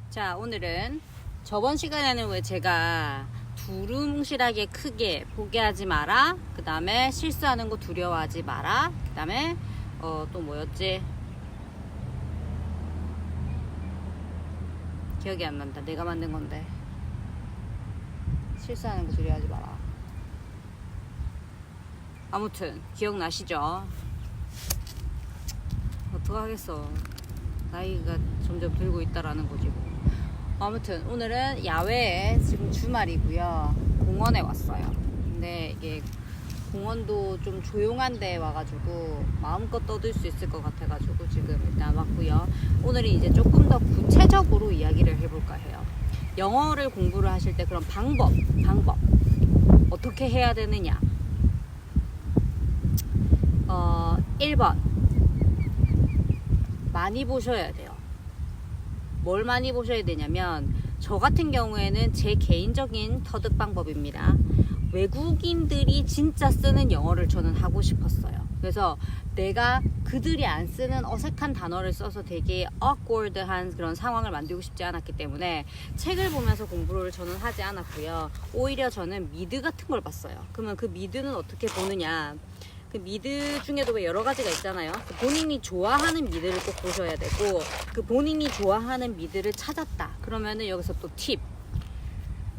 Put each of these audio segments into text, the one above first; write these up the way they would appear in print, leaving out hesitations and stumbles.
자, 오늘은 저번 시간에는 왜 제가 두루뭉실하게 크게 포기하지 마라, 그 다음에 실수하는 거 두려워하지 마라, 그 다음에 또 뭐였지? 기억이 안 난다. 내가 만든 건데. 실수하는 거 두려워하지 마라. 아무튼 기억나시죠? 어떡하겠어. 나이가 점점 들고 있다라는 거지 뭐. 아무튼 오늘은 야외에 지금 주말이고요. 공원에 왔어요. 근데 이게 공원도 좀 조용한 데 와가지고 마음껏 떠들 수 있을 것 같아가지고 지금 일단 왔고요. 오늘은 이제 조금 더 구체적으로 이야기를 해볼까 해요. 영어를 공부를 하실 때 그런 방법 어떻게 해야 되느냐. 1번 많이 보셔야 돼요. 뭘 많이 보셔야 되냐면, 저 같은 경우에는 제 개인적인 터득 방법입니다. 외국인들이 진짜 쓰는 영어를 저는 하고 싶었어요. 그래서 내가 그들이 안 쓰는 어색한 단어를 써서 되게 awkward한 그런 상황을 만들고 싶지 않았기 때문에 책을 보면서 공부를 저는 하지 않았고요. 오히려 저는 미드 같은 걸 봤어요. 그러면 그 미드는 어떻게 보느냐, 그 미드 중에도 왜 여러 가지가 있잖아요. 본인이 좋아하는 미드를 꼭 보셔야 되고, 그 본인이 좋아하는 미드를 찾았다 그러면은 여기서 또 팁,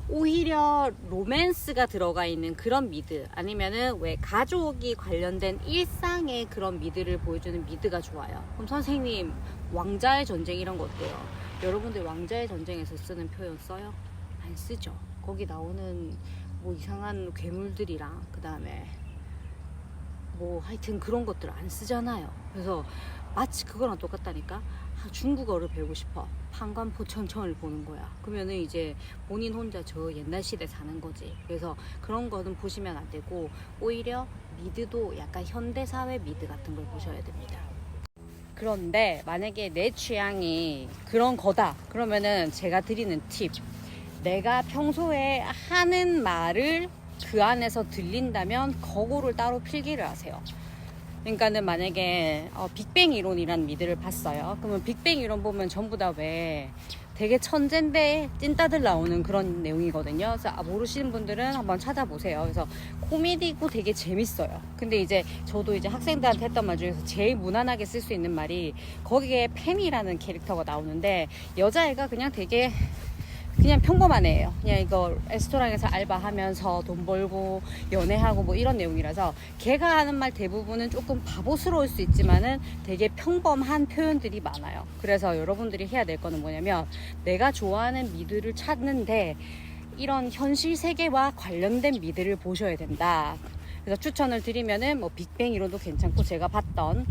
오히려 로맨스가 들어가 있는 그런 미드, 아니면은 왜 가족이 관련된 일상의 그런 미드를 보여주는 미드가 좋아요. 그럼 선생님, 왕자의 전쟁 이런 거 어때요? 여러분들 왕자의 전쟁에서 쓰는 표현 써요? 안 쓰죠. 거기 나오는 뭐 이상한 괴물들이랑 그 다음에 뭐 하여튼 그런 것들 안 쓰잖아요. 그래서 마치 그거랑 똑같다니까. 중국어를 배우고 싶어. 판관포천천을 보는 거야. 그러면은 이제 본인 혼자 저 옛날 시대 사는 거지. 그래서 그런 거는 보시면 안 되고, 오히려 미드도 약간 현대사회 미드 같은 걸 보셔야 됩니다. 그런데 만약에 내 취향이 그런 거다 그러면은 제가 드리는 팁, 내가 평소에 하는 말을 그 안에서 들린다면 그거를 따로 필기를 하세요. 그러니까는 만약에 빅뱅 이론이란 미드를 봤어요. 그러면 빅뱅 이론 보면 전부 다 왜 되게 천재인데 찐따들 나오는 그런 내용이거든요. 그래서 모르시는 분들은 한번 찾아보세요. 그래서 코미디고 되게 재밌어요. 근데 이제 저도 이제 학생들한테 했던 말 중에서 제일 무난하게 쓸 수 있는 말이, 거기에 팸이라는 캐릭터가 나오는데 여자애가 그냥 되게 그냥 평범한 애예요. 그냥 이거 레스토랑에서 알바하면서 돈 벌고 연애하고 뭐 이런 내용이라서, 걔가 하는 말 대부분은 조금 바보스러울 수 있지만은 되게 평범한 표현들이 많아요. 그래서 여러분들이 해야 될 거는 뭐냐면, 내가 좋아하는 미드를 찾는데 이런 현실 세계와 관련된 미드를 보셔야 된다. 그래서 추천을 드리면은 뭐 빅뱅 이론도 괜찮고, 제가 봤던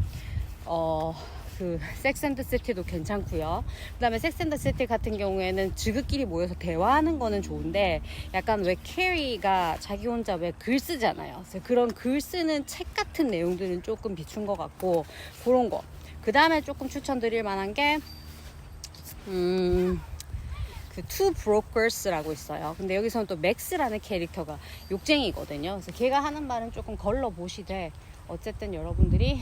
그 섹스앤더시티도 괜찮고요. 그 다음에 섹스앤더시티 같은 경우에는 지그끼리 모여서 대화하는 거는 좋은데, 약간 왜 캐리가 자기 혼자 왜 글 쓰잖아요. 그래서 그런 글 쓰는 책 같은 내용들은 조금 비춘 것 같고, 그런 거. 그 다음에 조금 추천드릴 만한 게 그 Two Brokers라고 있어요. 근데 여기서는 또 맥스라는 캐릭터가 욕쟁이거든요. 그래서 걔가 하는 말은 조금 걸러 보시되, 어쨌든 여러분들이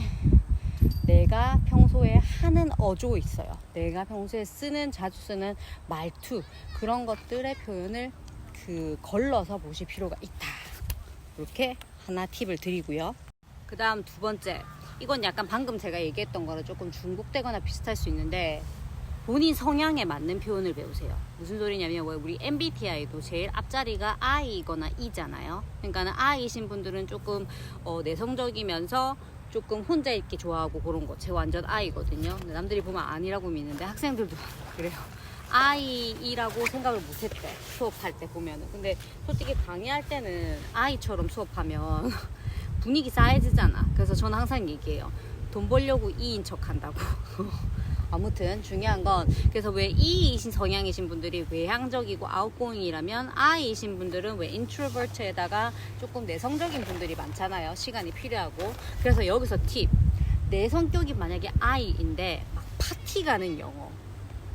내가 평소에 하는 어조 있어요. 내가 평소에 자주 쓰는 말투, 그런 것들의 표현을 걸러서 보실 필요가 있다. 이렇게 하나 팁을 드리고요. 그 다음 두 번째, 이건 약간 방금 제가 얘기했던 거랑 조금 중복되거나 비슷할 수 있는데, 본인 성향에 맞는 표현을 배우세요. 무슨 소리냐면, 우리 MBTI도 제일 앞자리가 I이거나 E잖아요. 그러니까 I이신 분들은 조금 내성적이면서 조금 혼자 있기 좋아하고 그런 거. 제 완전 I거든요. 근데 남들이 보면 아니라고 믿는데 학생들도 그래요. I라고 생각을 못했대, 수업할 때 보면은. 근데 솔직히 강의할 때는 I처럼 수업하면 분위기 싸해지잖아. 그래서 저는 항상 얘기해요. 돈 벌려고 E인 척 한다고. 아무튼 중요한 건, 그래서 왜 E이신 성향이신 분들이 외향적이고 아웃고잉이라면, I이신 분들은 왜 인트로버트에다가 조금 내성적인 분들이 많잖아요. 시간이 필요하고. 그래서 여기서 팁, 내 성격이 만약에 I인데 막 파티 가는 영어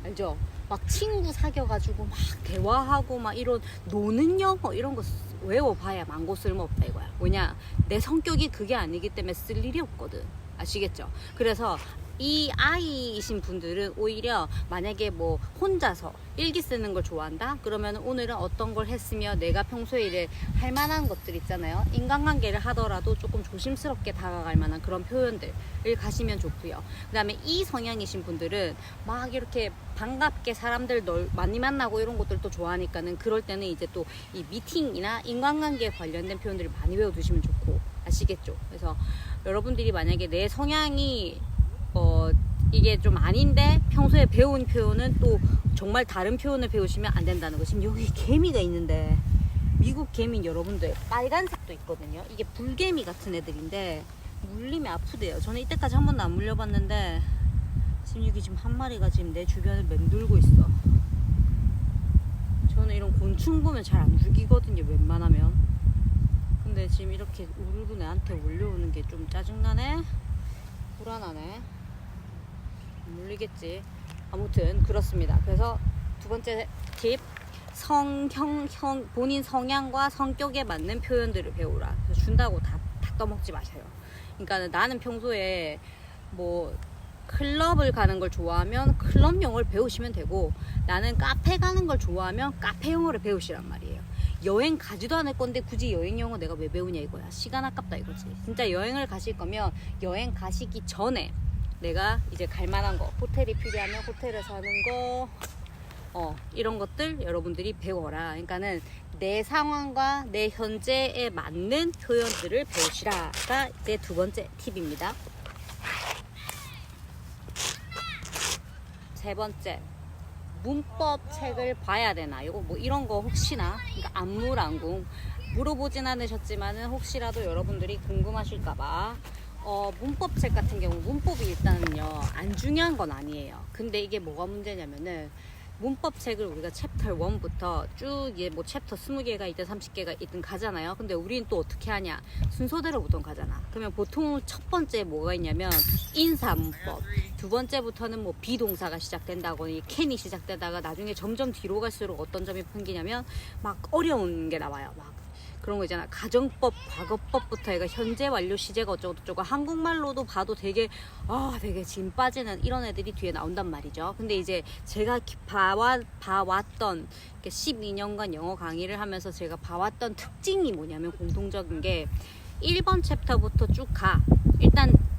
알죠? 막 친구 사귀어가지고 막 대화하고 막 이런 노는 영어 이런 거 외워봐야 망고 쓸모없다 이거야. 뭐냐, 내 성격이 그게 아니기 때문에 쓸 일이 없거든. 아시겠죠? 그래서 이 아이이신 분들은 오히려 만약에 뭐 혼자서 일기 쓰는 걸 좋아한다? 그러면 오늘은 어떤 걸 했으며 내가 평소에 이래 할 만한 것들 있잖아요. 인간관계를 하더라도 조금 조심스럽게 다가갈 만한 그런 표현들을 가시면 좋고요. 그 다음에 이 성향이신 분들은 막 이렇게 반갑게 사람들 많이 만나고 이런 것들도 좋아하니까는 그럴 때는 이제 또 이 미팅이나 인간관계에 관련된 표현들을 많이 외워두시면 좋고, 아시겠죠? 그래서 여러분들이 만약에 내 성향이 이게 좀 아닌데 평소에 배운 표현은 또 정말 다른 표현을 배우시면 안 된다는 거. 지금 여기 개미가 있는데 미국 개미 여러분들 빨간색도 있거든요. 이게 불개미 같은 애들인데 물리면 아프대요. 저는 이때까지 한 번도 안 물려봤는데 지금 여기 지금 한 마리가 지금 내 주변을 맴돌고 있어. 저는 이런 곤충 보면 잘 안 죽이거든요, 웬만하면. 근데 지금 이렇게 우르르 내한테 몰려오는 게 좀 짜증나네. 불안하네. 물리겠지. 아무튼 그렇습니다. 그래서 두 번째 팁, 본인 성향과 성격에 맞는 표현들을 배우라. 그래서 준다고 다 떠먹지 마세요. 그러니까 나는 평소에 뭐 클럽을 가는 걸 좋아하면 클럽 영어를 배우시면 되고, 나는 카페 가는 걸 좋아하면 카페 영어를 배우시란 말이에요. 여행 가지도 않을 건데 굳이 여행 영어 내가 왜 배우냐 이거야. 시간 아깝다 이거지. 진짜 여행을 가실 거면 여행 가시기 전에 내가 이제 갈 만한 거, 호텔이 필요하면 호텔을 사는 거, 이런 것들 여러분들이 배워라. 그러니까는 내 상황과 내 현재에 맞는 표현들을 배우시라가 내 두 번째 팁입니다. 세 번째, 문법 책을 봐야 되나? 이거 뭐 이런 거 혹시나, 그러니까 안무랑궁 물어보진 않으셨지만은 혹시라도 여러분들이 궁금하실까봐 문법 책 같은 경우 문법이 일단은요 안 중요한 건 아니에요. 근데 이게 뭐가 문제냐면은 문법 책을 우리가 챕터 1부터 쭉 뭐 챕터 20개가 있든 30개가 있든 가잖아요. 근데 우리는 또 어떻게 하냐, 순서대로 보통 가잖아. 그러면 보통 첫 번째 뭐가 있냐면 인사 문법, 두 번째부터는 뭐 비동사가 시작된다거니 캔이 시작되다가 나중에 점점 뒤로 갈수록 어떤 점이 풍기냐면 막 어려운 게 나와요. 막 그런 거 있잖아. 가정법, 과거법부터 해가 현재 완료 시제가 어쩌고저쩌고, 한국말로도 봐도 되게 진 빠지는 이런 애들이 뒤에 나온단 말이죠. 근데 이제 제가 봐왔던 12년간 영어 강의를 하면서 제가 봐왔던 특징이 뭐냐면 공통적인 게 1번 챕터부터 쭉 가.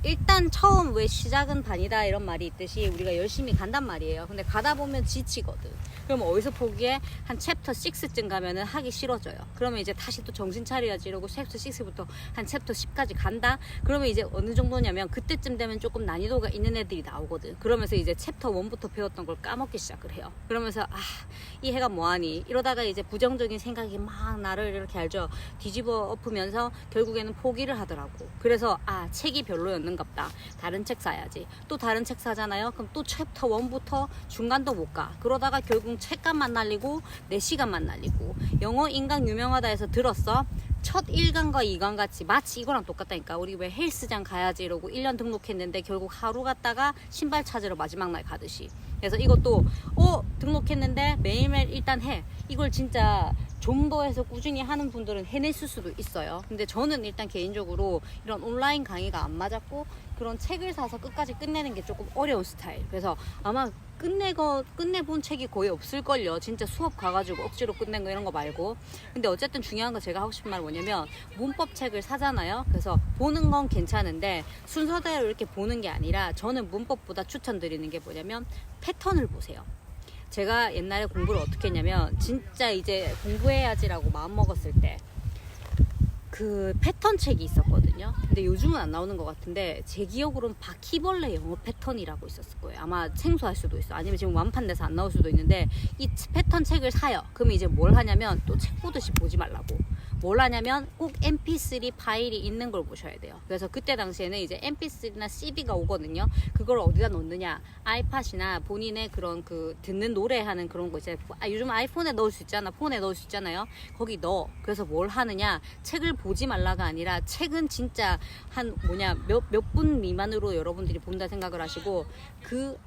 일단 처음 왜 시작은 반이다 이런 말이 있듯이 우리가 열심히 간단 말이에요. 근데 가다 보면 지치거든. 그럼 어디서 포기해? 한 챕터 6쯤 가면은 하기 싫어져요. 그러면 이제 다시 또 정신 차려야지 이러고 챕터 6부터 한 챕터 10까지 간다? 그러면 이제 어느 정도냐면 그때쯤 되면 조금 난이도가 있는 애들이 나오거든. 그러면서 이제 챕터 1부터 배웠던 걸 까먹기 시작을 해요. 그러면서 이 애가 뭐하니? 이러다가 이제 부정적인 생각이 막 나를 이렇게 알죠? 뒤집어 엎으면서 결국에는 포기를 하더라고. 그래서 책이 별로였는갑다. 다른 책 사야지. 또 다른 책 사잖아요. 그럼 또 챕터 1부터 중간도 못 가. 그러다가 결국 책값만 날리고 내 시간만 날리고. 영어 인강 유명하다 해서 들었어? 첫 1강과 2강 같이 마치 이거랑 똑같다니까. 우리 왜 헬스장 가야지 이러고 1년 등록했는데 결국 하루 갔다가 신발 찾으러 마지막 날 가듯이. 그래서 이것도 등록했는데 매일매일 일단 해. 이걸 진짜 좀 더 해서 꾸준히 하는 분들은 해냈을 수도 있어요. 근데 저는 일단 개인적으로 이런 온라인 강의가 안 맞았고, 그런 책을 사서 끝까지 끝내는 게 조금 어려운 스타일. 그래서 아마 끝내본 책이 거의 없을걸요. 진짜 수업 가가지고 억지로 끝낸 거 이런 거 말고. 근데 어쨌든 중요한 거, 제가 하고 싶은 말은 뭐냐면 문법 책을 사잖아요. 그래서 보는 건 괜찮은데 순서대로 이렇게 보는 게 아니라, 저는 문법보다 추천드리는 게 뭐냐면 패턴을 보세요. 제가 옛날에 공부를 어떻게 했냐면, 진짜 이제 공부해야지라고 마음먹었을 때 그 패턴 책이 있었거든요. 근데 요즘은 안 나오는 것 같은데 제 기억으로는 바퀴벌레 영어 패턴이라고 있었을 거예요. 아마 생소할 수도 있어. 아니면 지금 완판돼서 안 나올 수도 있는데, 이 패턴 책을 사요. 그러면 이제 뭘 하냐면, 또 책 보듯이 보지 말라고. 뭘 하냐면 꼭 mp3 파일이 있는 걸 보셔야 돼요. 그래서 그때 당시에는 이제 mp3나 cd가 오거든요. 그걸 어디다 넣느냐, 아이팟이나 본인의 그런 그 듣는 노래하는 그런 거 있잖아요. 요즘 아이폰에 넣을 수 있잖아, 폰에 넣을 수 있잖아요. 거기 넣어. 그래서 뭘 하느냐, 책을 보지 말라가 아니라, 책은 진짜 몇 분 미만으로 여러분들이 본다 생각을 하시고, 그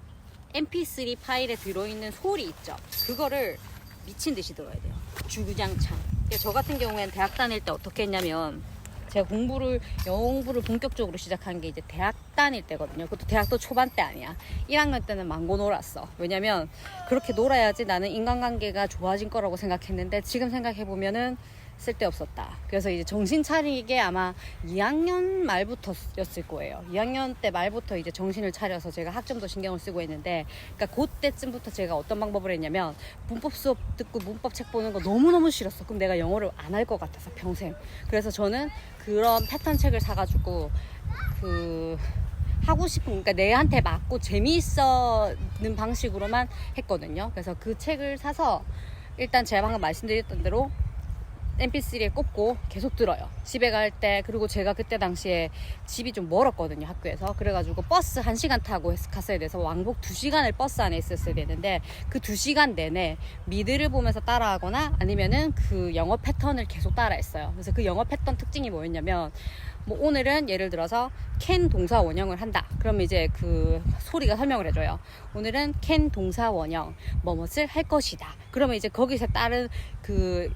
mp3 파일에 들어있는 소리 있죠, 그거를 미친 듯이 들어야 돼요. 주구장창. 저 같은 경우에는 대학 다닐 때 어떻게 했냐면, 제가 영어 공부를 본격적으로 시작한 게 이제 대학 다닐 때거든요. 그것도 대학도 초반 때 아니야. 1학년 때는 망고 놀았어. 왜냐면 그렇게 놀아야지 나는 인간관계가 좋아진 거라고 생각했는데 지금 생각해보면은 쓸데없었다. 그래서 이제 정신 차리게 아마 2학년 말부터였을 거예요. 2학년 때 말부터 이제 정신을 차려서 제가 학점도 신경을 쓰고 했는데, 그러니까 그때쯤부터 제가 어떤 방법을 했냐면 문법 수업 듣고 문법 책 보는 거 너무너무 싫었어. 그럼 내가 영어를 안 할 것 같아서 평생. 그래서 저는 그런 패턴 책을 사가지고 하고 싶은, 그러니까 내한테 맞고 재미있는 방식으로만 했거든요. 그래서 그 책을 사서 일단 제가 방금 말씀드렸던 대로 mp3에 꽂고 계속 들어요. 집에 갈 때. 그리고 제가 그때 당시에 집이 좀 멀었거든요, 학교에서. 그래가지고 버스 1시간 타고 갔어야 돼서 왕복 2시간을 버스 안에 있었어야 되는데, 그 2시간 내내 미드를 보면서 따라하거나 아니면은 그 영어 패턴을 계속 따라했어요. 그래서 그 영어 패턴 특징이 뭐였냐면, 뭐 오늘은 예를 들어서 can 동사 원형을 한다. 그러면 이제 그 소리가 설명을 해줘요. 오늘은 can 동사 원형 뭐뭇을 할 것이다. 그러면 이제 거기서 따른 그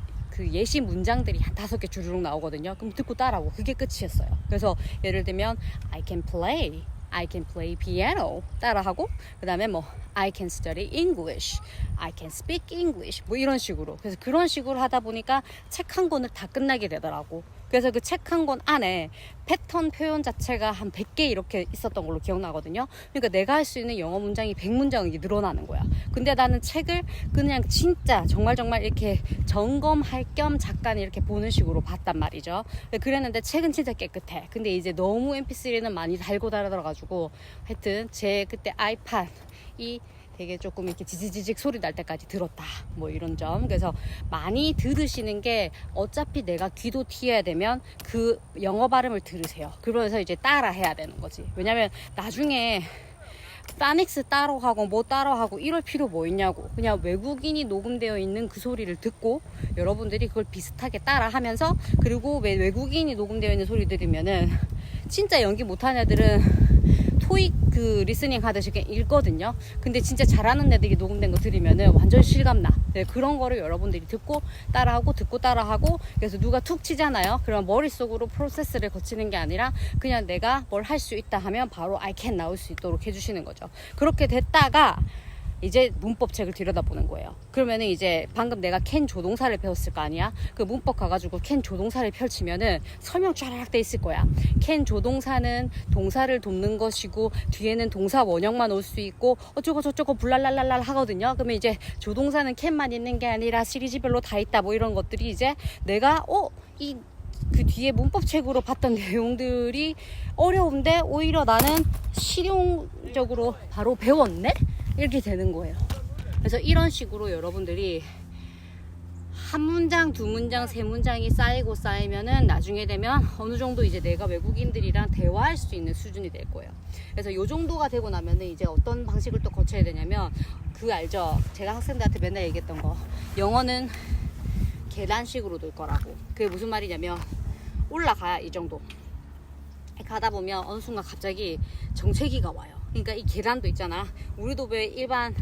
예시 문장들이 한 5개 주르륵 나오거든요. 그럼 듣고 따라하고 그게 끝이었어요. 그래서 예를 들면 I can play piano 따라하고, 그 다음에 뭐 I can study English, I can speak English, 뭐 이런 식으로. 그래서 그런 식으로 하다 보니까 책 한 권을 다 끝나게 되더라고. 그래서 그 책 한 권 안에 패턴 표현 자체가 한 100개 이렇게 있었던 걸로 기억나거든요. 그러니까 내가 할 수 있는 영어 문장이 100문장이 늘어나는 거야. 근데 나는 책을 그냥 진짜 정말 이렇게 점검할 겸 잠깐 이렇게 보는 식으로 봤단 말이죠. 그랬는데 책은 진짜 깨끗해. 근데 이제 너무 mp3는 많이 달고 달아들어가지고 하여튼 제 그때 아이팟이 되게 조금 이렇게 지지직 소리 날 때까지 들었다. 뭐 이런 점. 그래서 많이 들으시는 게, 어차피 내가 귀도 튀어야 되면 그 영어 발음을 들으세요. 그러면서 이제 따라 해야 되는 거지. 왜냐면 나중에 파닉스 따로 하고 뭐 따로 하고 이럴 필요 뭐 있냐고. 그냥 외국인이 녹음되어 있는 그 소리를 듣고 여러분들이 그걸 비슷하게 따라 하면서, 그리고 외국인이 녹음되어 있는 소리 들으면은 진짜 연기 못하는 애들은 토익 그 리스닝 하듯이 그냥 읽거든요. 근데 진짜 잘하는 애들이 녹음된 거 들으면은 완전 실감나. 네, 그런 거를 여러분들이 듣고 따라하고 듣고 따라하고. 그래서 누가 툭 치잖아요. 그럼 머릿속으로 프로세스를 거치는 게 아니라 그냥 내가 뭘 할 수 있다 하면 바로 I can 나올 수 있도록 해주시는 거죠. 그렇게 됐다가 이제 문법책을 들여다보는 거예요. 그러면은 이제 방금 내가 can 조동사를 배웠을 거 아니야? 그 문법 가가지고 can 조동사를 펼치면은 설명 쫙 돼 있을 거야. can 조동사는 동사를 돕는 것이고 뒤에는 동사 원형만 올 수 있고 어쩌고 저쩌고 블랄랄랄랄 하거든요. 그러면 이제 조동사는 can만 있는 게 아니라 시리즈별로 다 있다. 뭐 이런 것들이 이제 내가 그 뒤에 문법책으로 봤던 내용들이 어려운데 오히려 나는 실용적으로 바로 배웠네? 이렇게 되는 거예요. 그래서 이런 식으로 여러분들이 한 문장, 두 문장, 세 문장이 쌓이면은 나중에 되면 어느 정도 이제 내가 외국인들이랑 대화할 수 있는 수준이 될 거예요. 그래서 요 정도가 되고 나면은 이제 어떤 방식을 또 거쳐야 되냐면, 그거 알죠? 제가 학생들한테 맨날 얘기했던 거. 영어는 계단식으로 늘 거라고. 그게 무슨 말이냐면, 올라가야 이 정도. 가다 보면 어느 순간 갑자기 정체기가 와요. 그러니까 이 계단도 있잖아. 우리도 왜 일반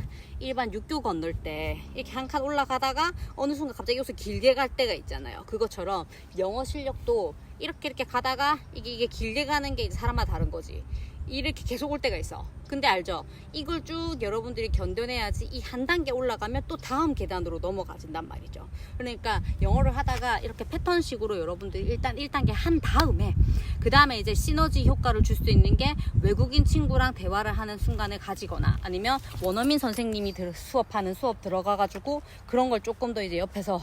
육교 건널 때 이렇게 한 칸 올라가다가 어느 순간 갑자기 여기서 길게 갈 때가 있잖아요. 그것처럼 영어 실력도 이렇게 가다가 이게 길게 가는 게 이제 사람마다 다른 거지. 이렇게 계속 올 때가 있어. 근데 알죠? 이걸 쭉 여러분들이 견뎌내야지 이 한 단계 올라가면 또 다음 계단으로 넘어가진단 말이죠. 그러니까 영어를 하다가 이렇게 패턴식으로 여러분들이 일단 1단계 한 다음에, 그 다음에 이제 시너지 효과를 줄 수 있는 게 외국인 친구랑 대화를 하는 순간을 가지거나, 아니면 원어민 선생님이 수업하는 수업 들어가가지고 그런 걸 조금 더 이제 옆에서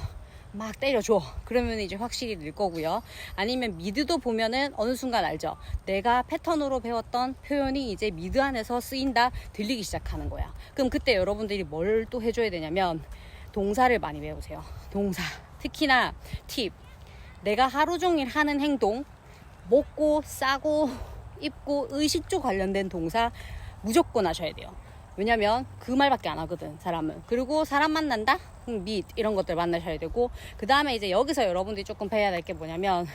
막 때려줘. 그러면 이제 확실히 늘 거고요. 아니면 미드도 보면은 어느 순간 알죠? 내가 패턴으로 배웠던 표현이 이제 미드 안에서 쓰인다, 들리기 시작하는 거야. 그럼 그때 여러분들이 뭘 또 해줘야 되냐면 동사를 많이 배우세요. 동사. 특히나 팁. 내가 하루 종일 하는 행동, 먹고 싸고 입고 의식주 관련된 동사 무조건 하셔야 돼요. 왜냐면 그 말밖에 안 하거든, 사람은. 그리고 사람 만난다? meet 이런 것들 만나셔야 되고, 그 다음에 이제 여기서 여러분들이 조금 배워야 될 게 뭐냐면,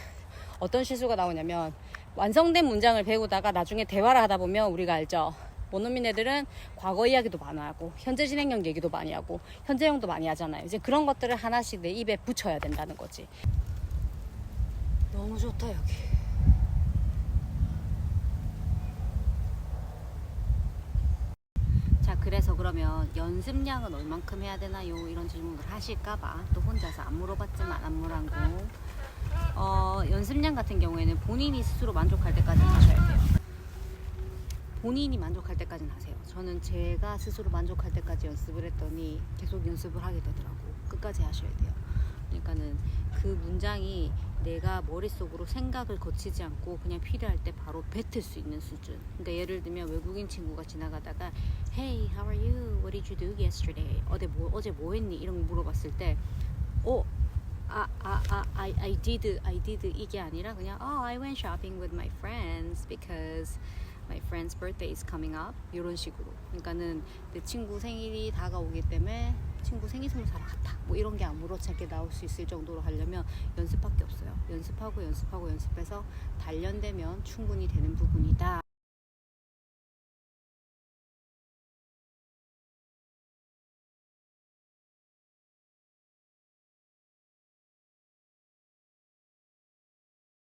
어떤 실수가 나오냐면, 완성된 문장을 배우다가 나중에 대화를 하다 보면 우리가 알죠? 원어민 애들은 과거 이야기도 많이 하고 현재 진행형 얘기도 많이 하고 현재형도 많이 하잖아요. 이제 그런 것들을 하나씩 내 입에 붙여야 된다는 거지. 너무 좋다 여기. 자, 그래서 그러면 연습량은 얼만큼 해야 되나요? 이런 질문을 하실까봐 또 혼자서 안 물어봤지만 안 물어보고, 연습량 같은 경우에는 본인이 스스로 만족할 때까지 하셔야 돼요. 본인이 만족할 때까지는 하세요. 저는 제가 스스로 만족할 때까지 연습을 했더니 계속 연습을 하게 되더라고. 끝까지 하셔야 돼요. 그러니까는 그 문장이 내가 머릿속으로 생각을 거치지 않고 그냥 필요할 때 바로 뱉을 수 있는 수준. 그러니까 예를 들면 외국인 친구가 지나가다가 Hey, how are you? What did you do yesterday? 어제 뭐 했니? 이런 거 물어봤을 때 I did 이게 아니라 그냥 I went shopping with my friends because my friend's birthday is coming up. 이런 식으로. 그러니까는 내 친구 생일이 다가오기 때문에 친구 생일 선물 사러 갔다. 뭐 이런 게 아무렇지 않게 나올 수 있을 정도로 하려면 연습밖에 없어요. 연습하고 연습해서 단련되면 충분히 되는 부분이다.